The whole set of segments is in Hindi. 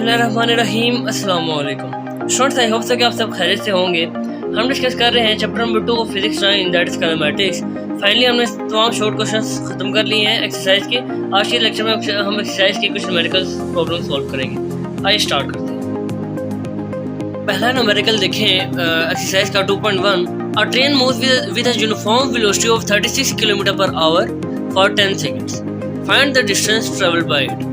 बिस्मिल्लाहिर्रहमानिर्रहीम। अस्सलाम वालेकुम स्टूडेंट्स, आई होप सो कि आप सब खैरियत से होंगे। हम डिस्कस कर रहे हैं chapter number 2 of physics 9 that is kinematics. Finally हमने तमाम शॉर्ट क्वेश्चंस खत्म कर लिए हैं एक्सरसाइज के। आज के लेक्चर में हम एक्सरसाइज के कुछ न्यूमेरिकल प्रॉब्लम सॉल्व करेंगे। आइए स्टार्ट करते हैं। पहला न्यूमेरिकल देखें, एक्सरसाइज का 2.1। अ train moves with a uniform velocity of 36 kilometre per hour for 10 seconds. Find the distance travelled by it.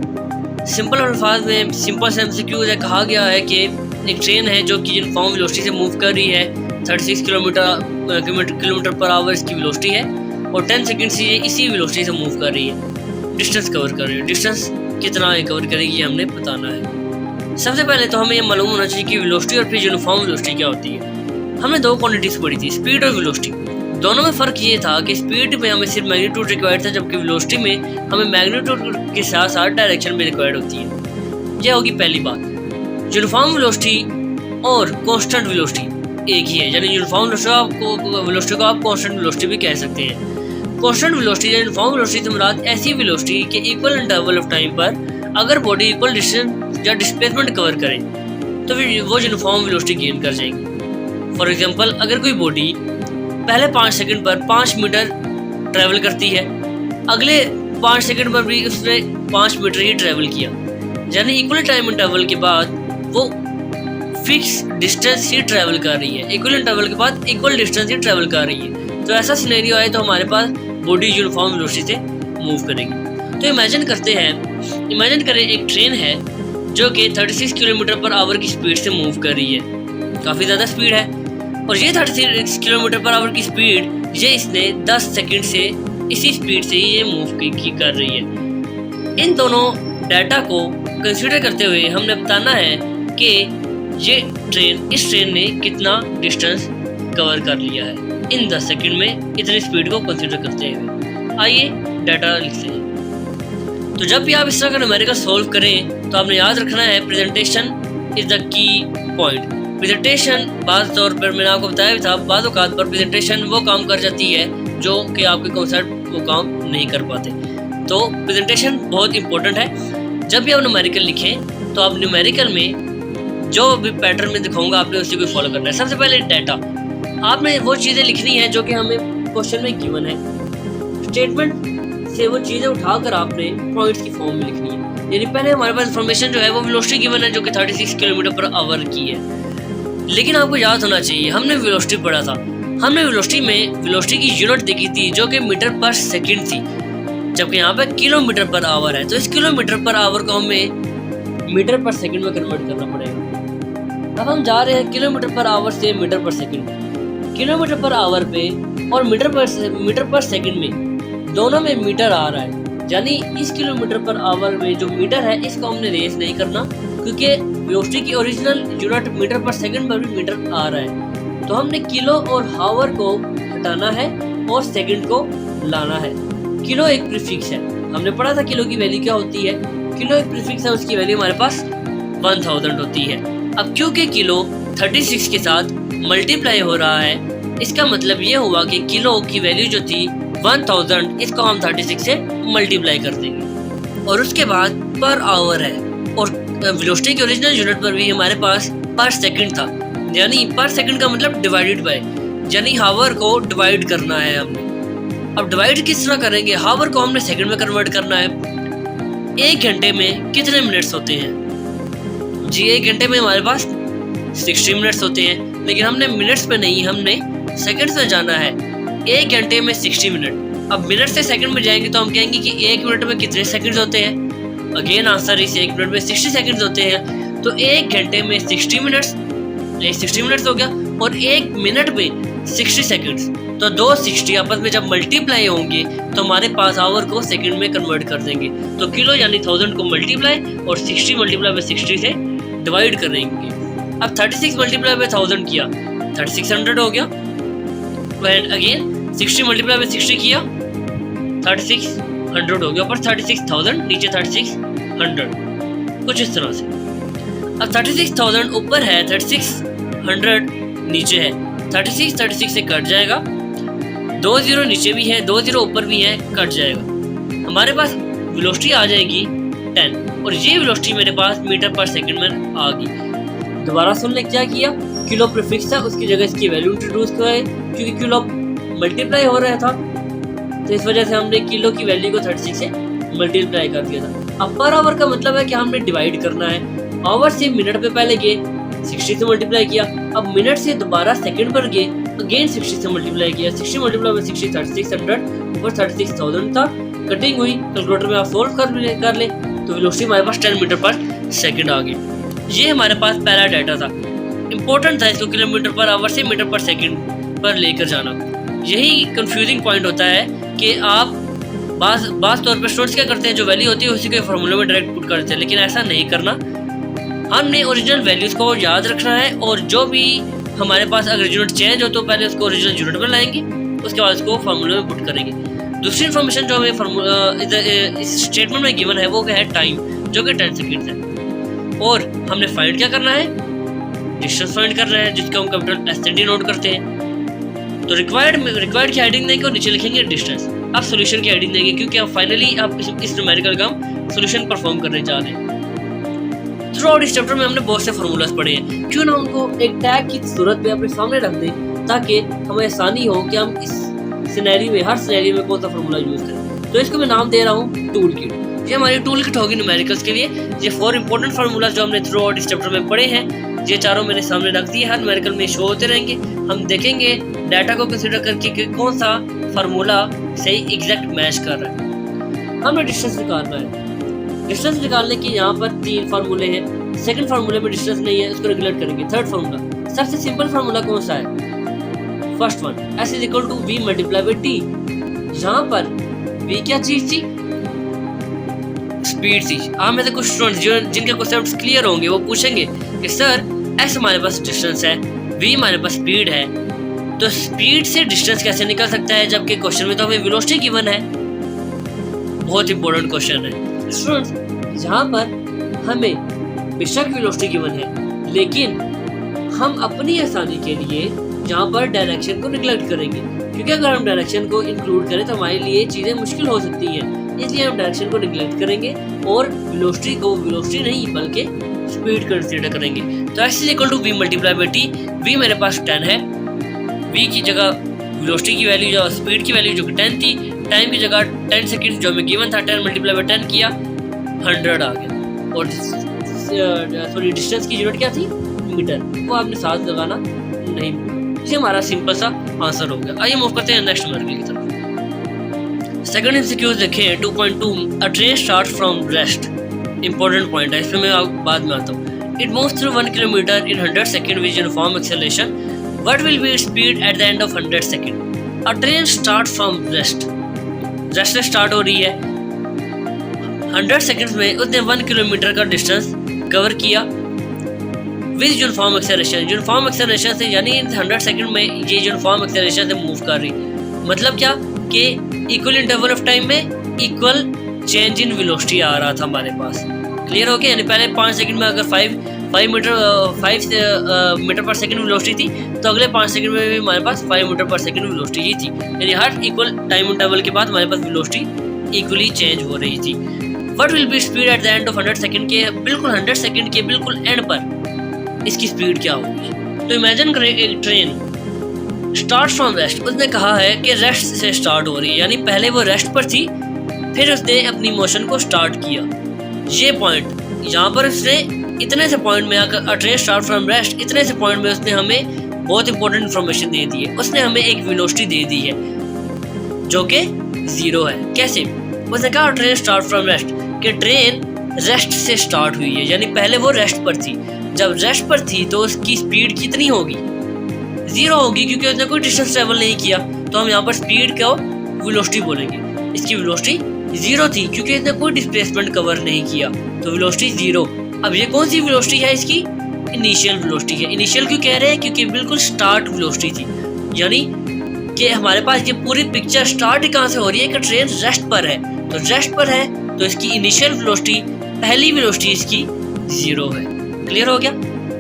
Simple अल्फाज में सिंपल से एमसीक्यू है, कहा गया है कि एक ट्रेन है जो कि यूनिफॉर्म वेलोसिटी से मूव कर रही है। 36 किलोमीटर पर आवर इसकी वेलोसिटी है और 10 सेकंड से ये इसी वेलोसिटी से मूव कर रही है। डिस्टेंस कवर कर रही है। डिस्टेंस कितना है कवर करेगी हमने बताना है। सबसे पहले तो हमें ये मालूम होना चाहिए कि वेलोसिटी और फिर यूनिफॉर्म वेलोसिटी क्या होती है। हमने दो क्वांटिटीज पढ़ी थी, स्पीड और वेलोसिटी। दोनों में फ़र्क ये था कि स्पीड में हमें सिर्फ मैग्नीट्यूड रिक्वायर्ड था, जबकि वेलोसिटी में हमें मैग्नीट्यूड के साथ साथ डायरेक्शन भी रिक्वायर्ड होती है। यह होगी पहली बात। यूनिफॉर्म वेलोसिटी और कांस्टेंट वेलोसिटी एक ही है, यानी यूनिफॉर्म वेलोसिटी को आप कांस्टेंट वेलोसिटी भी कह सकते हैं। कांस्टेंट वेलोसिटी या यूनिफॉर्म वेलोसिटी से मुराद ऐसी वेलोसिटी के इक्वल इंटरवल ऑफ टाइम पर अगर बॉडी इक्वल डिस्टेंस या डिस्प्लेसमेंट कवर करे तो फिर वो यूनिफॉर्म वेलोसिटी गेन कर जाएगी। फॉर एग्जाम्पल, अगर कोई बॉडी पहले 5 सेकंड पर 5 मीटर ट्रैवल करती है, अगले 5 सेकंड पर भी उसने 5 मीटर ही ट्रैवल किया, यानी इक्वल टाइम इंटरवल के बाद वो फिक्स डिस्टेंस ही ट्रैवल कर रही है। इक्वल इंटरवल के बाद इक्वल डिस्टेंस ही ट्रैवल कर रही है। तो ऐसा सिनेरियो आए तो हमारे पास बॉडी यूनिफॉर्म वेलोसिटी से मूव करेगी। तो इमेजिन करें एक ट्रेन है जो कि 36 किलोमीटर पर आवर की स्पीड से मूव कर रही है। काफ़ी ज़्यादा स्पीड है और ये 36 किलोमीटर पर आवर की स्पीड ये इसने 10 सेकंड से इसी स्पीड से ही ये मूव कर रही है। इन दोनों डाटा को कंसीडर करते हुए हमने बताना है कि इस ट्रेन ने कितना डिस्टेंस कवर कर लिया है इन 10 सेकंड में, इतनी स्पीड को कंसीडर करते हुए। आइए डाटा लिखते हैं। तो जब भी आप इस तरह का न्यूमेरिकल सॉल्व करें तो आपने याद रखना है presentation is the key point. Presentation बाज़ तौर पर मैंने आपको बताया भी था, बाज़ औक़ात पर प्रेजेंटेशन वो काम कर जाती है जो कि आपके कॉन्सेप्ट वो काम नहीं कर पाते। तो प्रेजेंटेशन बहुत इंपॉर्टेंट है। जब भी आप न्यूमेरिकल लिखें तो आप न्यूमेरिकल में जो भी पैटर्न में दिखाऊंगा आपने उसी को फॉलो करना है। सबसे पहले डाटा, आपने वो चीज़ें लिखनी है जो कि हमें क्वेश्चन में गिवन है। स्टेटमेंट से वो चीज़ें उठाकर आपने पॉइंट्स की फॉर्म में लिखनी है। यानी पहले हमारे पास इन्फॉर्मेशन जो है वो वेलोसिटी गिवन है जो कि 36 किलोमीटर पर आवर की है। लेकिन आपको याद होना चाहिए हमने वेलोसिटी पढ़ा था। हमने वेलोसिटी की यूनिट देखी थी जो कि मीटर पर सेकंड थी, जबकि यहाँ पे किलोमीटर पर आवर है। तो इस किलोमीटर पर आवर को हमें मीटर पर सेकंड में कन्वर्ट करना पड़ेगा। अब हम जा रहे हैं किलोमीटर पर आवर से मीटर पर सेकंड। किलोमीटर पर आवर पे और मीटर पर सेकंड में दोनों में मीटर आ रहा है, यानी इस किलोमीटर पर आवर में जो मीटर है इसको हमने रेस नहीं करना, क्योंकि वेलोसिटी की ओरिजिनल यूनिट मीटर पर सेकंड पर भी मीटर आ रहा है। तो हमने किलो और हावर को हटाना है और सेकंड को लाना है। किलो एक प्रीफिक्स है, हमने पढ़ा था किलो की वैल्यू क्या होती है। किलो एक प्रीफिक्स है, उसकी वैल्यू हमारे पास 1000 होती है। अब क्योंकि किलो 36 के साथ मल्टीप्लाई हो रहा है, इसका मतलब ये हुआ कि किलो की वैल्यू जो थी 1000, इसको हम 36 से मल्टीप्लाई कर देंगे और उसके बाद पर आवर है। और वेलोसिटी की ओरिजिनल यूनिट पर भी हमारे पास पर सेकंड था, यानी पर सेकंड का मतलब डिवाइडेड बाय, यानी हावर को डिवाइड करना है हमने। अब डिवाइड किस तरह करेंगे? हावर को हमने सेकंड में कन्वर्ट करना है। 1 घंटे में कितने मिनट्स होते हैं जी? 1 घंटे में हमारे पास 60 मिनट्स होते हैं, लेकिन हमने मिनट्स में नहीं, हमने सेकंड्स में जाना है। 1 घंटे में 60 मिनट। अब मिनट से सेकंड में जाएंगे तो हम कहेंगे कि 1 मिनट में कितने सेकंड्स होते हैं। अगेन आंसर इस 1 मिनट में 60 सेकंड्स होते हैं। तो 1 घंटे में 60 मिनट्स हो गया और 1 मिनट में 60 सेकंड्स। तो 2 60 आपस में जब मल्टीप्लाई होंगे तो हमारे पास आवर को सेकंड में कन्वर्ट कर देंगे। तो किलो यानी 1000 को मल्टीप्लाई और 60 मल्टीप्लाई बाय 60 से डिवाइड करेंगे। अब 36 मल्टीप्लाई बाय 1000 किया, 3600 हो गया। एंड अगेन 60 मल्टीप्लाई बाय 60 किया, 3600 हो गया। ऊपर 36000, नीचे 3600, कुछ इस तरह से। अब 36000 ऊपर है, 3600 नीचे है। 36 से कट जाएगा, 2 0 नीचे भी है, 2 0 ऊपर भी है, कट जाएगा। हमारे पास वेलोसिटी आ जाएगी 10। और ये वेलोसिटी मेरे पास मीटर पर सेकंड में आ गई। दोबारा सुन ले क्या किया, किलो प्रीफिक्स था, उसकी जगह इसकी वैल्यू इंट्रोड्यूस कराई, क्योंकि किलो मल्टीप्लाई हो रहा था तो इस वजह से हमने किलो की वैल्यू को 36 से मल्टीप्लाई कर दिया था। अब पर आवर का मतलब है कि हमने डिवाइड करना है। आवर से मिनट पे पहले गए 60 से मल्टीप्लाई किया, अब मिनट से दोबारा सेकंड पर गए, अगेन 60 से मल्टीप्लाई किया, 60 मल्टीप्लाई बाय 60 3600 ऊपर 36000 था। कटिंग हुई, कैलकुलेटर में आप सोल्व कर ले तो वेलोसिटी हमारे पास 10 मीटर पर सेकंड आ गई। ये हमारे पास पहला डाटा था, इंपॉर्टेंट था इसको किलोमीटर पर आवर से मीटर पर सेकंड पर लेकर जाना। यही कंफ्यूजिंग पॉइंट होता है कि आप बास तौर पर स्टूडेंट्स क्या करते हैं, जो वैल्यू होती है उसी के फार्मूले में डायरेक्ट पुट कर देते हैं, लेकिन ऐसा नहीं करना। हमने ओरिजिनल वैल्यूज़ को याद रखना है और जो भी हमारे पास अगर यूनिट चेंज हो तो पहले उसको ओरिजिनल यूनिट में लाएंगे, उसके बाद उसको फार्मूले में पुट करेंगे। दूसरी इन्फॉर्मेशन जो हमें इस स्टेटमेंट में गिवन है वो क्या है, टाइम, जो कि 10 सेकेंड है। और हमने फाइंड क्या करना है, डिस्टेंस फाइंड करना है, जिसको हम कैपिटल एस नोट करते हैं। तो रिक्वायर्ड की हेडिंग देंगे और नीचे लिखेंगे डिस्टेंस। आप सोल्यूशन की हेडिंग देंगे क्योंकि आप फाइनली आप इस न्यूमेरिकल का हम सोल्यूशन परफॉर्म करने जा रहे हैं। थ्रू आउट इस चैप्टर में हमने बहुत से फार्मूलाज पढ़े हैं, क्यों ना उनको एक टैग की सूरत में अपने सामने रख दें ताकि हमें आसानी हो कि हम इस सिनेरियो में, हर सिनेरियो में कौन सा फार्मूला यूज करें। तो इसको मैं नाम दे रहा हूँ टूल किट। ये हमारी टूल किट होगी न्यूमेरिकल्स के लिए। ये 4 इंपॉर्टेंट फार्मूलाज जो हमने थ्रू आउट इस चैप्टर में पढ़े हैं, ये चारों मैंने सामने रख दिए, हर न्यूमेरिकल में शो होते रहेंगे। हम देखेंगे डाटा को कंसिडर करके कि कौन सा फार्मूला सही एग्जैक्ट मैच कर रहा है। हमने डिस्टेंस निकालना है। डिस्टेंस निकालने के यहाँ पर 3 फार्मूले हैं। सेकंड फार्मूले में डिस्टेंस नहीं है, उसको रेगुलेट करेंगे। थर्ड फार्मूला, सबसे सिंपल फार्मूला कौन सा है, first one, S = V × T। यहाँ पर V क्या चीज थी, स्पीड थी। आप में से कुछ स्टूडेंट्स जिनके कॉन्सेप्ट्स क्लियर होंगे वो पूछेंगे कि सर S हमारे पास डिस्टेंस है, V हमारे पास स्पीड है, तो स्पीड से डिस्टेंस कैसे निकल सकता है जबकि क्वेश्चन में तो हमें वेलोसिटी गिवन है। बहुत इंपॉर्टेंट क्वेश्चन है स्टूडेंट्स। यहाँ पर हमें बेशक वेलोसिटी गिवन है, लेकिन हम अपनी आसानी के लिए यहाँ पर डायरेक्शन को निगलेक्ट करेंगे, क्योंकि अगर हम डायरेक्शन को इंक्लूड करें तो हमारे लिए चीज़ें मुश्किल हो सकती हैं। इसलिए हम डायरेक्शन को निगलेक्ट करेंगे और वेलोसिटी को वेलोसिटी नहीं बल्कि स्पीड कंसीडर करेंगे। तो S = V × T। V मेरे पास 10 है, V की जगह वेलोसिटी की वैल्यू जो स्पीड की वैल्यू जो कि 10 थी, टाइम की जगह 10 सेकेंड जो हमें गिवन था, 10 × 10 किया 100 आ गया। और सॉरी डिस्टेंस की यूनिट क्या थी, मीटर, वो आपने साथ लगाना नहीं भूलना। ये हमारा सिंपल सा आंसर हो गया। आइए मूव करते हैं नेक्स्ट न्यूमेरिकल की तरफ। सेकंड एमसीक्यू देखें 2.2, अ train start from rest. Important point है, इसमें मैं बाद में आता हूँ। It moves through 1 kilometre in 100 second with uniform acceleration. What will be its speed at the end of 100 second. A train start from rest से स्टार्ट हो रही है, 100 सेकंड्स में उसने 1 किलोमीटर का डिस्टेंस कवर किया with uniform acceleration. Uniform acceleration से यानी 100 सेकंड में ये यूनिफॉर्म एक्सेलरेशन से मूव कर रही। मतलब क्या कि इक्वल इंटरवल ऑफ टाइम में इक्वल चेंज इन वेलोसिटी आ रहा था हमारे पास। क्लियर हो गया, यानी पहले 5 सेकंड में अगर 5 मीटर पर सेकंड वेलोसिटी थी तो अगले 5 सेकंड में भी हमारे पास 5 मीटर पर सेकंड वेलोसिटी ही थी। यानी हर इक्वल टाइम इंटरवल के बाद हमारे पास वेलोसिटी इक्वली चेंज हो रही थी। What will be speed at the end of 100 second के बिल्कुल 100 सेकंड के बिल्कुल एंड पर इसकी स्पीड क्या होगी। तो इमेजिन करें एक ट्रेन स्टार्ट फ्रॉम रेस्ट। उसने कहा है कि रेस्ट से स्टार्ट हो रही है, यानी पहले वो रेस्ट पर थी, फिर उसने अपनी मोशन को स्टार्ट किया। ये पॉइंट यहाँ पर उसने इतने से पॉइंट में आकर ट्रेन स्टार्ट फ्रॉम रेस्ट, इतने से पॉइंट में उसने हमें बहुत इंपॉर्टेंट इन्फॉर्मेशन दे दी है। उसने हमें एक वेलोसिटी दे दी है जो कि 0 है। कैसे? उसने कहा ट्रेन स्टार्ट फ्रॉम रेस्ट, कि ट्रेन रेस्ट से स्टार्ट हुई है, यानी पहले वो रेस्ट पर थी। जब रेस्ट पर थी तो उसकी स्पीड कितनी होगी, 0 होगी, क्योंकि उसने कोई डिस्टेंस ट्रेवल नहीं किया। तो हम यहाँ पर स्पीड को वेलोसिटी बोलेंगे। इसकी वेलोसिटी 0 थी क्योंकि इसने कोई डिस्प्लेसमेंट कवर नहीं किया, तो वेलोसिटी 0। अब ये कौन सी वेलोसिटी है, इसकी इनिशियल वेलोसिटी है। इनिशियल क्यों कह रहे हैं, क्योंकि बिल्कुल स्टार्ट वेलोसिटी थी, यानी कि हमारे पास ये पूरी पिक्चर स्टार्ट ही कहाँ से हो रही है कि ट्रेन रेस्ट पर है। तो रेस्ट पर है तो इसकी इनिशियल वेलोसिटी, पहली वेलोसिटी इसकी 0 है। क्लियर हो गया।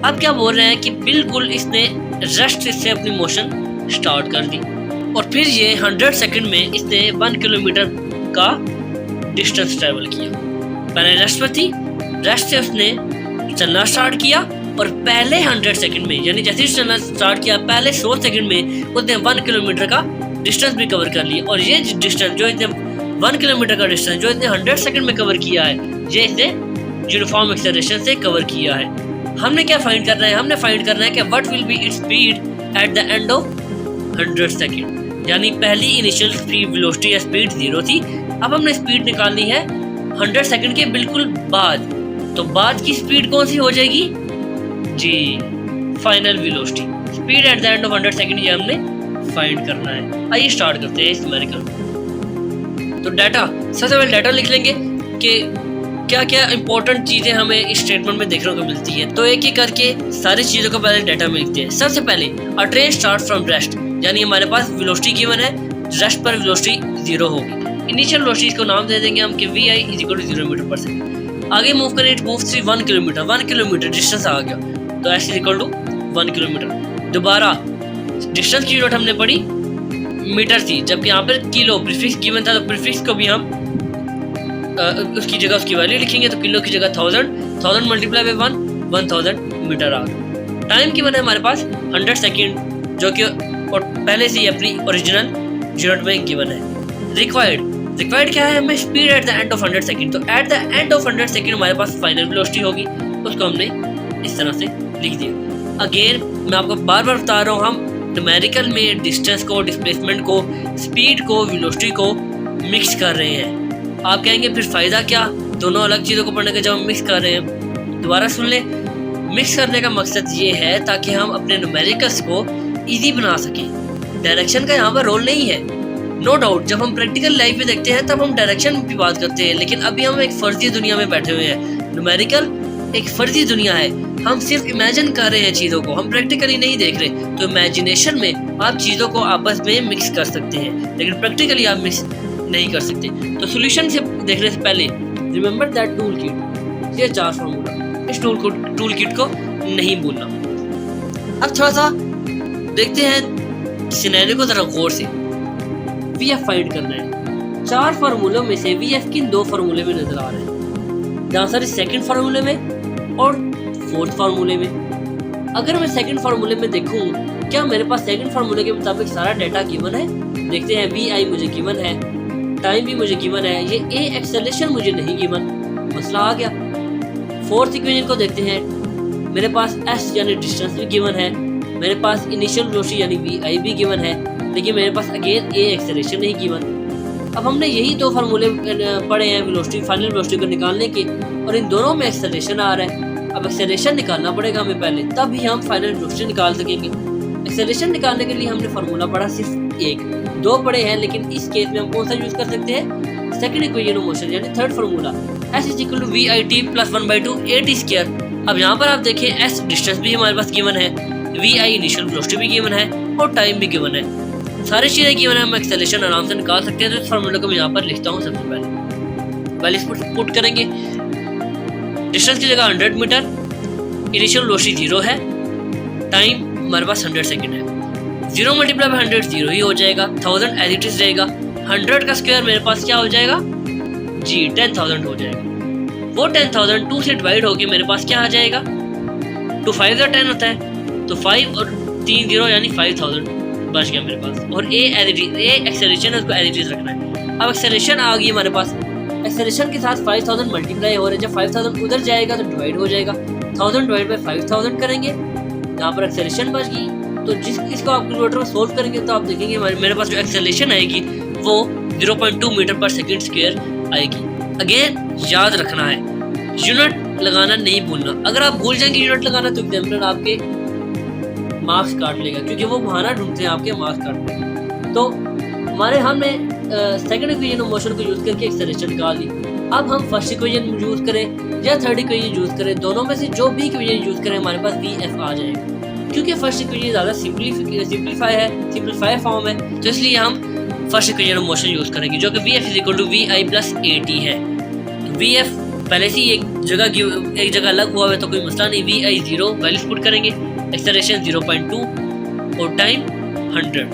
अब क्या बोल रहे हैं कि बिल्कुल इसने रेस्ट से अपनी मोशन स्टार्ट कर दी और फिर ये 100 सेकंड में इसने 1 किलोमीटर का डिस्टेंस ट्रेवल किया। पहले रेस्ट पर थी, रेस्ट से उसने चलना स्टार्ट किया और पहले 100 सेकंड में, यानी जैसे ही चलना स्टार्ट किया पहले 100 सेकंड में उसने 1 किलोमीटर का डिस्टेंस भी कवर कर लिया। और ये डिस्टेंस जो इसने 1 किलोमीटर का डिस्टेंस जो इसने 100 सेकंड में कवर किया है, ये इसने यूनिफॉर्म एक्सेलरेशन से कवर किया है। हमने क्या फाइंड करना है? हमने फाइंड करना है कि what will be its speed at the end of 100 second. यानी पहली इनिशियल स्पीड वेलोसिटी या स्पीड 0 थी, अब हमने स्पीड निकालनी है 100 सेकंड के बिल्कुल बाद। तो बाद की स्पीड कौन सी हो जाएगी जी? Final velocity, speed at the end of 100 second, ये हमने फाइंड करना है। आइए स्टार्ट करते हैं इस न्यूमेरिकल। तो डाटा, सबसे पहले डाटा लिख लेंगे कि क्या क्या इंपॉर्टेंट चीज़ें हमें इस स्टेटमेंट में देखने को मिलती है। तो एक एक करके सारी चीज़ों को पहले डाटा में लिखते हैं। सबसे पहले अ ट्रेन स्टार्ट फ्रॉम रेस्ट, यानी हमारे पास वेलोसिटी गिवन है, रेस्ट पर वेलोसिटी 0 होगी। इनिशियल वेलोसिटी को नाम दे देंगे हम कि vi = 0 मीटर पर सेकंड। आगे मूव करें, it moves through 1 kilometre, 1 kilometre distance आ गया, तो s = 1 किलोमीटर। दोबारा डिस्टेंस की यूनिट हमने पढ़ी मीटर थी, जबकि यहाँ पर किलो प्रीफिक्स गिवन था, तो प्रीफिक्स को भी हम उसकी जगह उसकी वैल्यू लिखेंगे। तो किलो की जगह 1000 मल्टीप्लाई बाय 1, 1000 मीटर आ गया। टाइम गिवन है हमारे पास 100 सेकंड, जो कि और पहले से ही अपनी ओरिजिनल यूनिट में गिवन है। रिक्वायर्ड क्या है हमें? Speed at the end of 100 second. तो at the end of 100 second हमारे पास फाइनल वेलोसिटी होगी, उसको हमने इस तरह से लिख दिया। अगेन मैं आपको बार बार बता रहा हूँ, हम न्यूमेरिकल में डिस्टेंस को, डिस्प्लेसमेंट को, स्पीड को, वेलोसिटी को मिक्स कर रहे हैं। आप कहेंगे फिर फ़ायदा क्या दोनों अलग चीज़ों को पढ़ने का जब हम मिक्स कर रहे हैं? दोबारा सुन लें, मिक्स करने का मकसद ये है ताकि हम अपने न्यूमेरिकल्स को ईजी बना सकें। डायरेक्शन का यहाँ पर रोल नहीं है, नो डाउट। जब हम प्रैक्टिकल लाइफ में देखते हैं तब हम डायरेक्शन की बात करते हैं, लेकिन अभी हम एक फर्जी दुनिया में बैठे हुए हैं। न्यूमेरिकल एक फर्जी दुनिया है, हम सिर्फ इमेजिन कर रहे हैं चीज़ों को, हम प्रैक्टिकली नहीं देख रहे। तो इमेजिनेशन में आप चीज़ों को आपस में मिक्स कर सकते हैं, लेकिन प्रैक्टिकली आप मिक्स नहीं कर सकते। तो सॉल्यूशन से देखने से पहले रिमेंबर दैट टूल किट, ये 4 फार्मूला, इस टूल किट को नहीं भूलना। अब थोड़ा सा देखते हैं सिनेरियो को जरा गौर से। VF फाइंड करना है। 4 फार्मूलों में से VF किन 2 फार्मूले में नजर आ रहे हैं? द आंसर इज सेकंड फार्मूले में और 4th फार्मूले में। अगर मैं सेकंड फार्मूले में देखूं, क्या मेरे पास सेकंड फार्मूले के मुताबिक सारा डाटा गिवन है? देखते हैं, vi मुझे गिवन है, टाइम भी मुझे गिवन है, ये a एक्सेलरेशन मुझे नहीं गिवन, मसला आ गया। 4th इक्वेशन को देखते हैं, मेरे पास s यानी डिस्टेंस भी गिवन है, मेरे पास इनिशियल वेलोसिटी यानी vi भी गिवन है, लेकिन मेरे पास अगेन a एक्सेलरेशन नहीं गिवन। अब हमने यही 2 फार्मूले पढ़े हैं वेलोसिटी, फाइनल वेलोसिटी को निकालने के, और इन दोनों में एक्सेलरेशन आ रहा है। अब एक्सेलरेशन निकालना पड़ेगा हमें पहले, तब ही हम फाइनल वेलोसिटी निकाल सकेंगे। एक्सेलरेशन निकालने के लिए हमने फार्मूला पढ़ा सिर्फ 2 पढ़े हैं, लेकिन इस केस में हम कौन सा यूज कर सकते हैं? सेकंड इक्वेशन ऑफ मोशन यानी third formula, s = vit + 1/2 at²। अब यहाँ पर आप देखें, s डिस्टेंस भी हमारे पास गिवन है, vi इनिशियल वेलोसिटी भी गिवन है और टाइम भी गिवन है, सारी चीज़ें गिवन है। हम एक्सेलरेशन आराम से निकाल सकते हैं। तो इस फार्मूला को मैं यहाँ पर लिखता हूँ। सबसे पहले इसको पुट करेंगे, डिस्टेंस की जगह 100 मीटर, इनिशियल वेलोसिटी 0 है, टाइम हमारे पास 100 सेकंड है। 0 × 100 0 ही हो जाएगा, 1000 एज इट इज रहेगा। 100 का स्क्वायर मेरे पास क्या हो जाएगा जी? 10,000 हो जाएगा। वो 10,000 2 से डिवाइड होके मेरे पास क्या आ जाएगा? 2 5 10 होता है, तो 5 और 3 0 यानी 5000 बच गया मेरे पास। और a as it is, a acceleration है, उसको एज इट इज रखना है। अब एक्सेलरेशन आ गई हमारे पास, एक्सेलरेशन के साथ 5000 मल्टीप्लाई हो रहा है, जब 5000 उधर जाएगा तो डिवाइड हो जाएगा, 1000 डिवाइड बाय 5000 करेंगे, यहाँ पर एक्सेलरेशन बच गई। तो इसको आप कैलकुलेटर में सोल्व करेंगे तो आप देखेंगे मेरे पास जो एक्सेलरेशन आएगी वो 0.2 मीटर पर सेकंड स्क्वायर आएगी। अगेन याद रखना है, यूनिट लगाना नहीं भूलना। अगर आप भूल जाएंगे यूनिट लगाना तो एग्जामिनर आपके मार्क्स काट लेगा, क्योंकि वो बहाना ढूंढते हैं आपके मार्क्स काटने का। तो हमने सेकंड इक्वेशन ऑफ मोशन को यूज करके एक्सेलरेशन निकाल ली। अब हम फर्स्ट इक्वेशन यूज करें या थर्ड इक्वेशन यूज करें, दोनों में से जो भी इक्वेशन यूज करें हमारे पास VF आ जाएगा, क्योंकि फर्स्ट इक्वेशन ज़्यादा सिंप्लीफाई फॉर्म है, तो इसलिए हम first equation of motion use करेंगे, जो कि VF = vi + at है। तो VF पहले से ही एक जगह अलग हुआ है, तो कोई मसला नहीं। vi 0 वैल्यू पुट करेंगे, एक्सेलरेशन 0.2 और टाइम 100।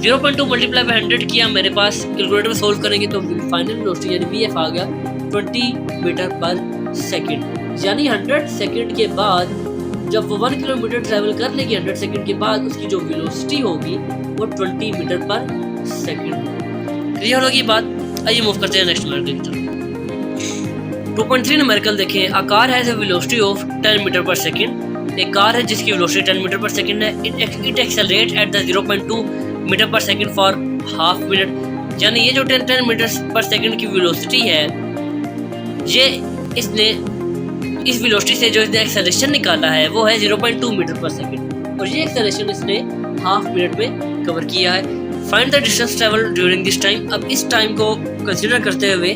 0.2 मल्टीप्लाई बाय 100 किया, मेरे पास कैलकुलेटर में सोल्व करेंगे तो फाइनल वेलोसिटी यानी VF आ गया 20 मीटर पर सेकंड, यानी 100 सेकंड के बाद जब वो 1 किलोमीटर ट्रैवल कर लेगी 100 सेकंड के बाद उसकी जो वेलोसिटी होगी वो 20 मीटर पर सेकंड। क्लियर होगी बात? आइए मूव करते हैं नेक्स्ट न्यूमेरिकल की तरफ। 2.3 न्यूमेरिकल देखें। A car has a velocity of 10 metre पर सेकंड। एक कार है जिसकी वेलोसिटी 10 मीटर पर सेकंड है। It accelerate at the 0.2 metre पर सेकंड फॉर हाफ मिनट। यानी ये जो 10 मीटर पर सेकंड की वेलोसिटी है, ये इसने इस वेलोसिटी से जो इसने एक्सेलरेशन निकाला है वो है 0.2 मीटर पर सेकंड, और ये एक्सेलरेशन इसने हाफ मिनट में कवर किया है। Find the distance travel during this time. अब इस टाइम को कंसीडर करते हुए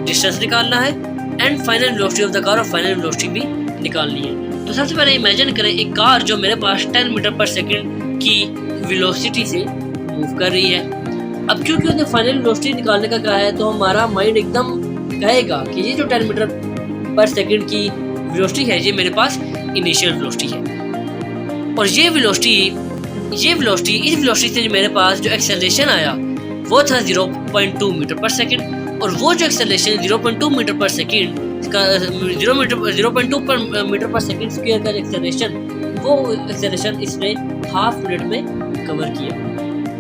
डिस्टेंस निकालना है and final velocity of the car, और फाइनल वेलोसिटी भी निकालनी है। तो सबसे पहले इमेजिन करें एक कार जो मेरे पास 10 मीटर पर सेकंड की वेलोसिटी से मूव कर रही है। अब क्योंकि उसने फाइनल वेलोसिटी निकालने का कहा है तो हमारा माइंड एकदम कहेगा कि ये जो 10 मीटर पर सेकंड की वेलोसिटी है ये मेरे पास इनिशियल वेलोसिटी है, और ये वेलोसिटी इस वेलोसिटी से मेरे पास जो एक्सेलरेशन आया वो था 0.2 मीटर पर सेकंड, और वो जो एक्सेलरेशन 0.2 मीटर पर सेकंड का 0.2 मीटर पर सेकंड स्क्वायर का एक्सेलरेशन, वो एक्सेलरेशन इसने हाफ मिनट में कवर किया।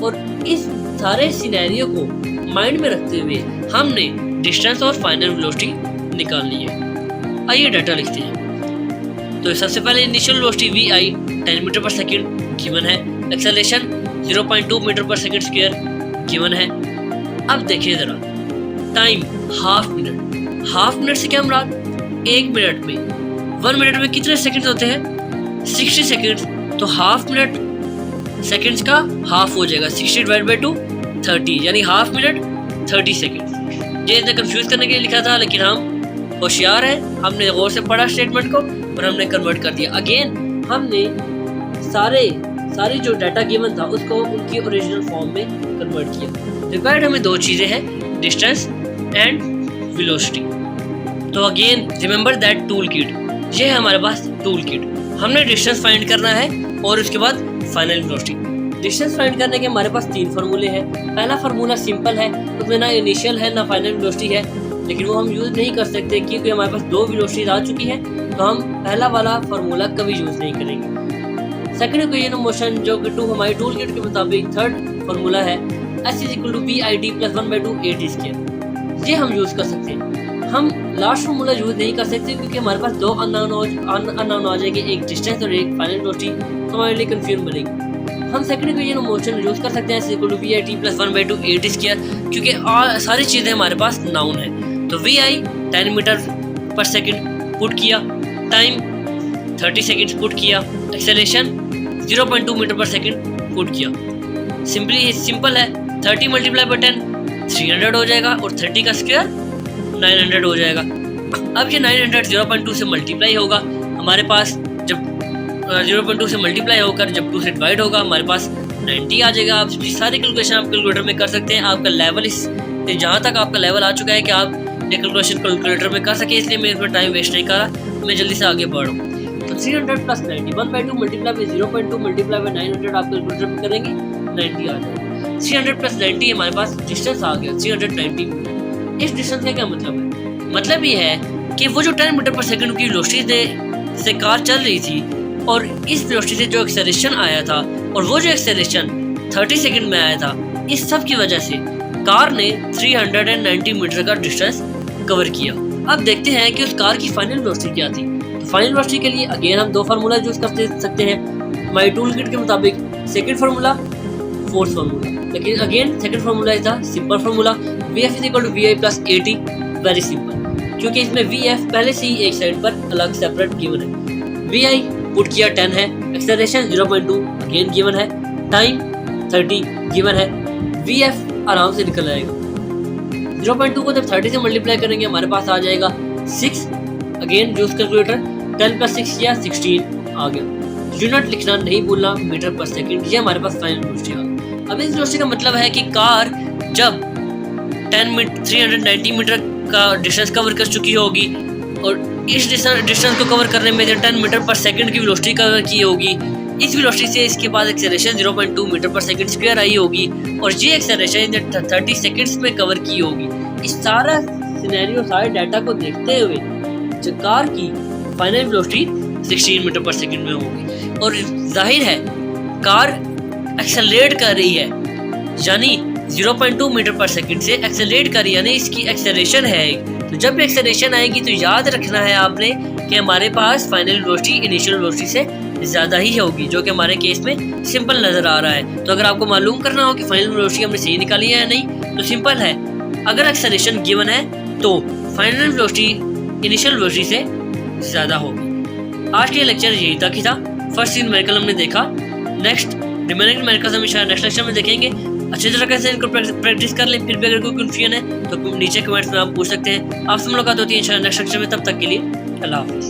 और इस सारे सिनेरियो को माइंड में रखते हुए हमने डिस्टेंस और फाइनल वेलोसिटी निकालनी है। आइए डाटा लिखते हैं। तो सबसे पहले initial velocity V I 10 metre पर सेकंड गिवन है, एक्सेलरेशन 0.2 मीटर पर सेकंड स्क्वायर गिवन है। अब देखिए जरा टाइम हाफ मिनट से क्या मुराद? 1 मिनट में 1 मिनट में कितने सेकंड होते हैं? 60 सेकंड। तो हाफ मिनट सेकंड्स का हाफ हो जाएगा, 60 डिवाइड बाई 2 30, यानी हाफ मिनट 30 सेकंड। ये इतना कंफ्यूज करने के लिए लिखा था, लेकिन हम होशियार है, हमने गौर से पढ़ा स्टेटमेंट को और हमने कन्वर्ट कर दिया। अगेन हमने सारी जो डाटा गिवन था उसको उनकी ओरिजिनल फॉर्म में कन्वर्ट किया। रिक्वायर्ड हमें 2 चीज़ें हैं, डिस्टेंस एंड वेलोसिटी। तो again remember that tool kit, ये है हमारे पास टूल किट। हमने डिस्टेंस फाइंड करना है और उसके बाद फाइनल वेलोसिटी। डिस्टेंस फाइंड करने के हमारे पास 3 फार्मूले हैं। पहला फार्मूला सिंपल है, उसमें ना इनिशियल है ना फाइनल वेलोसिटी है, लेकिन वो हम यूज़ नहीं कर सकते क्योंकि हमारे पास 2 वेलोसिटीज आ चुकी है, तो हम पहला वाला फार्मूला कभी यूज़ नहीं करेंगे। सेकंड इक्वेशन ऑफ मोशन जो कि हमारी टूल किट के मुताबिक थर्ड फार्मूला है S = BID + 1/2 AT स्क्वायर, ये हम यूज़ कर सकते हैं। हम लास्ट फार्मूला यूज़ नहीं कर सकते क्योंकि हमारे पास 2 अननोन आ जाएंगे, एक डिस्टेंस और एक फाइनल वेलोसिटी, तो हमारे लिए कंफ्यूजन बनेगी। हम second equation of motion use कर सकते हैं S = BID + 1/2 AT स्क्वायर, क्योंकि सारी चीज़ें हमारे पास नाउन है। तो VI 10 मीटर पर सेकंड पुट किया, टाइम 30 सेकंड्स पुट किया, एक्सेलरेशन 0.2 मीटर पर सेकंड पुट किया। सिंपल है, 30 × 10 300 हो जाएगा और 30 का स्क्वायर 900 हो जाएगा। अब ये 900 0.2 से मल्टीप्लाई होगा, हमारे पास जब 0.2 से मल्टीप्लाई होकर जब 2 से डिवाइड होगा हमारे पास 90 आ जाएगा। आप सारी कैलकुलेशन आप कैलकुलेटर में कर सकते हैं। आपका लेवल जहाँ तक आपका लेवल आ चुका है कि आप ये कैलकुलेशन कैलकुलेटर में कर सके, इसलिए मैं इसमें टाइम वेस्ट नहीं कर रहा, मैं जल्दी से आगे बढ़ रहा हूँ। तो 300 + 90 1/2 मल्टीप्लाई बाई 0.2 मल्टीप्लाई बाई 900 आप कैलकुलेटर में करेंगे 90 आ जाएगा। 300 + 90 हमारे पास डिस्टेंस आ गया 390 मीटर। इस डिस्टेंस का क्या मतलब है? मतलब ये है कि वो जो 10 मीटर पर सेकंड की वेलोसिटी से कार चल रही थी और इस वेलोसिटी से जो एक्सेलरेशन आया था और वो जो एक्सेलरेशन 30 सेकंड में आया था, इस सब की वजह से कार ने 390 मीटर का डिस्टेंस कवर किया। अब देखते हैं कि उस कार की फाइनल वेलोसिटी क्या थी। तो फाइनल वेलोसिटी के लिए अगेन हम 2 फार्मूला यूज कर सकते हैं। हमारी टूल किट के मुताबिक सेकंड फार्मूला, फोर्थ फार्मूला, लेकिन again second formula is the simple formula VF = VI + AT, very simple, क्योंकि इसमें VF पहले से ही एक साइड पर अलग सेपरेट गिवन है। VI पुट किया 10 है, एक्सेलरेशन 0.2 अगेन गिवन है, टाइम 30 गिवन है, VF आराम से निकल आएगा। 0.2 को जब 30 से मल्टीप्लाई करेंगे हमारे पास आ जाएगा 6, अगेन यूज कैलकुलेटर, 10 + 6 किया 16 आ गया। यूनिट लिखना नहीं भूलना, मीटर पर सेकंड, ये हमारे पास फाइनल वेलोसिटी आ गई। अब इस वेलोसिटी का मतलब है कि कार जब 390 मीटर का डिस्टेंस कवर कर चुकी होगी और इस डिस्टेंस को कवर करने में 10 मीटर पर सेकंड की वेलोसिटी कवर की होगी, इस वेलोसिटी से इसके बाद एक्सेलरेशन 0.2 मीटर पर सेकंड स्क्वायर आई होगी और ये एक्सेलरेशन 30 सेकंड्स में कवर की होगी। इस सारा सिनेरियो, सारे डाटा को देखते हुए कार की फाइनल वेलोसिटी 16 मीटर पर सेकंड में होगी। और जाहिर है कार एक्सेलरेट कर रही है, यानी 0.2 मीटर पर सेकंड से एक्सेलरेट कर रही है, यानी इसकी एक्सेलरेशन है एक। तो जब भी एक्सेलरेशन आएगी तो याद रखना है आपने कि हमारे पास फाइनल वेलोसिटी इनिशियल वेलोसिटी से ज़्यादा ही होगी, जो कि हमारे केस में सिंपल नज़र आ रहा है। तो अगर आपको मालूम करना हो कि फाइनल वेलोसिटी हमने सही निकाली है या नहीं, तो सिंपल है, अगर एक्सेलरेशन गिवन है तो फाइनल वेलोसिटी इनिशियल वेलोसिटी से ज़्यादा होगी। आज के लेक्चर यही तक ही था। फर्स्ट 3 न्यूमेरिकल हमने देखा, नेक्स्ट रिमेनिंग न्यूमेरिकल्स हम इंशाल्लाह नेक्स्ट लेक्चर में देखेंगे। अच्छी तरह से इनको प्रैक्टिस कर लें। फिर भी अगर कोई कन्फ्यूजन है तो नीचे कमेंट्स में आप पूछ सकते हैं। आपसे मुलाकात होती है इंशाल्लाह नेक्स्ट लेक्चर में, तब तक के लिए अल्लाह हाफिज़।